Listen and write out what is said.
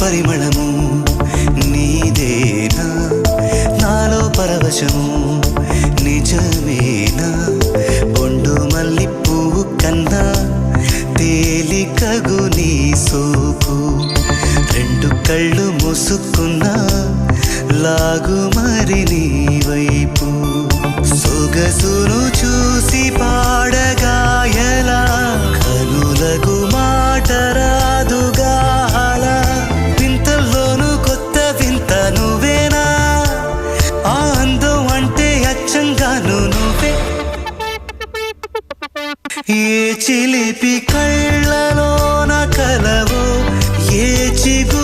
పరిమళము నీదేనా నాలో పరవశము నిజమేనా బొండు మల్లి పువ్వు కన్నా తేలికగు నీ సోకు రెండు కళ్ళు మూసుకున్నా లాగు మరి నీ వైపు సొగసును చూసి పాడగాయలా కనులకు మాట రాదుగా అలా వింతల్లోనూ కొత్త వింత నువ్వేనా ఆ అందం అంటే అచ్చంగాను నువ్వే ఏ చిలిపి కళ్ళలోన కలవో ఏ చిగు